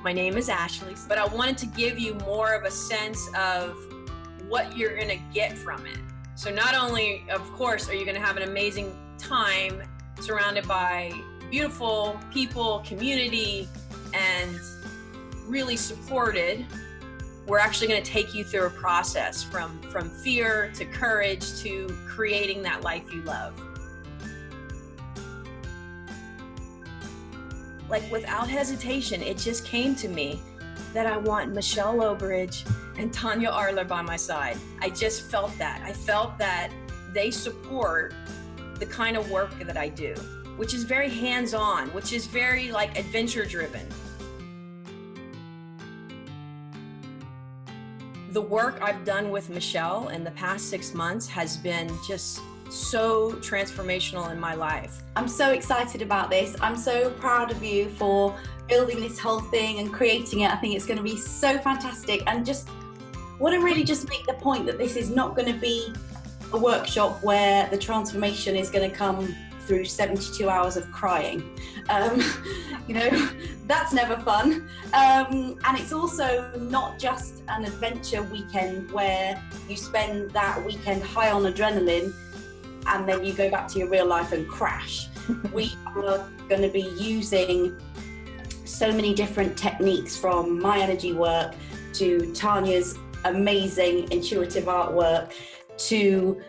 My name is Ashley, but I wanted to give you more of a sense of what you're gonna get from it. So not only, of course, are you gonna have an amazing time surrounded by beautiful people, community, and really supported, we're actually gonna take you through a process from fear to courage to creating that life you love. Like without hesitation, it just came to me that I want Michelle Lowbridge and Tanya Arler by my side. I just felt that. I felt that they support the kind of work that I do, which is very hands-on, which is very like adventure-driven. The work I've done with Michelle in the past 6 months has been just so transformational in my life. I'm so excited about this. I'm so proud of you for building this whole thing and creating it. I think it's going to be so fantastic, and just want to really just make the point that this is not going to be a workshop where the transformation is going to come through 72 hours of crying. You know, that's never fun. And it's also not just an adventure weekend where you spend that weekend high on adrenaline and then you go back to your real life and crash. We are going to be using so many different techniques, from my energy work to Tanya's amazing intuitive artwork to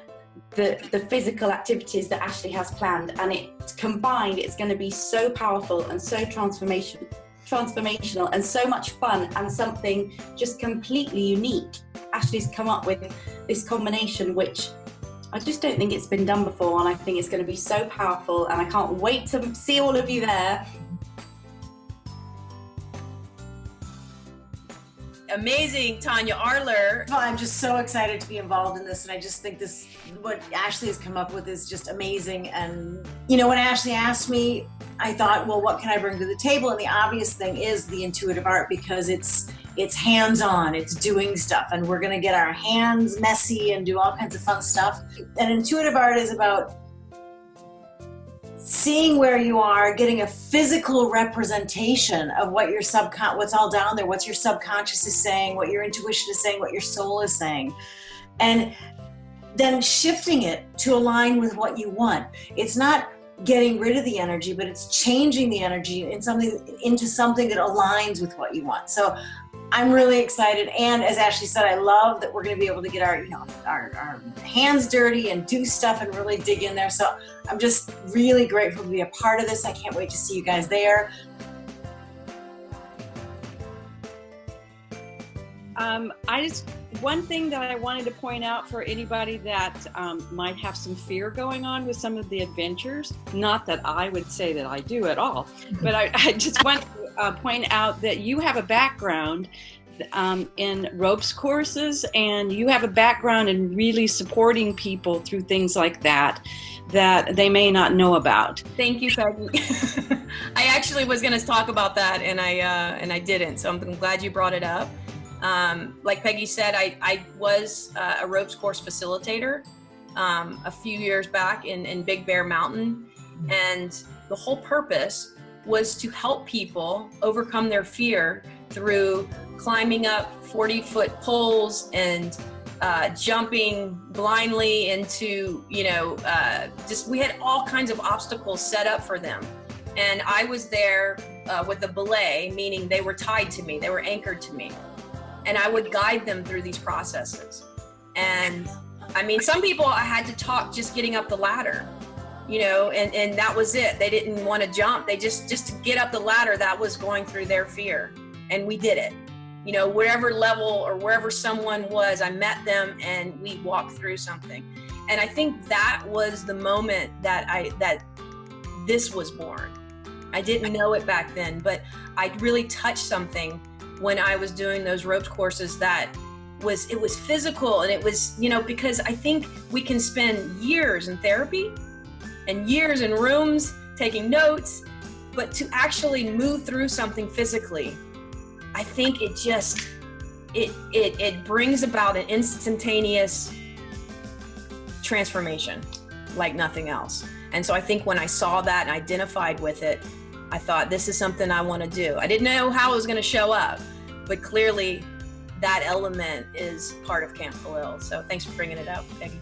the physical activities that Ashley has planned, and it's combined. It's going to be so powerful and so transformational and so much fun, and something just completely unique. Ashley's come up with this combination which I just don't think it's been done before, and I think it's going to be so powerful, and I can't wait to see all of you there. Amazing Tanya Arler. Well, I'm just so excited to be involved in this, and I just think this, what Ashley has come up with, is just amazing. And you know, when Ashley asked me, I thought, well, what can I bring to the table? And the obvious thing is the intuitive art, because it's hands-on, it's doing stuff, and we're gonna get our hands messy and do all kinds of fun stuff. And intuitive art is about seeing where you are, getting a physical representation of what your what's all down there, what your subconscious is saying, what your intuition is saying, what your soul is saying, and then shifting it to align with what you want. It's not getting rid of the energy, but it's changing the energy into something that aligns with what you want. So I'm really excited, and as Ashley said, I love that we're going to be able to get our hands dirty and do stuff and really dig in there. So I'm just really grateful to be a part of this. I can't wait to see you guys there. One thing that I wanted to point out for anybody that might have some fear going on with some of the adventures, not that I would say that I do at all, but I just want to point out that you have a background in ropes courses, and you have a background in really supporting people through things like that they may not know about. Thank you, Peggy. I actually was going to talk about that, and I didn't, so I'm glad you brought it up. Like Peggy said, I was a ropes course facilitator a few years back in Big Bear Mountain, and the whole purpose was to help people overcome their fear through climbing up 40-foot poles and jumping blindly into, we had all kinds of obstacles set up for them. And I was there with a belay, meaning they were tied to me, they were anchored to me. And I would guide them through these processes. And I mean, some people I had to talk just getting up the ladder, and that was it. They didn't want to jump. They just to get up the ladder, that was going through their fear. And we did it. Wherever level or wherever someone was, I met them and we walked through something. And I think that was the moment that this was born. I didn't know it back then, but I really touched something when I was doing those ropes courses it was physical, and it was, because I think we can spend years in therapy and years in rooms taking notes, but to actually move through something physically, I think it just, it brings about an instantaneous transformation like nothing else. And so I think when I saw that and identified with it, I thought, this is something I want to do. I didn't know how it was going to show up, but clearly that element is part of Camp CALYL. So thanks for bringing it up, Peggy.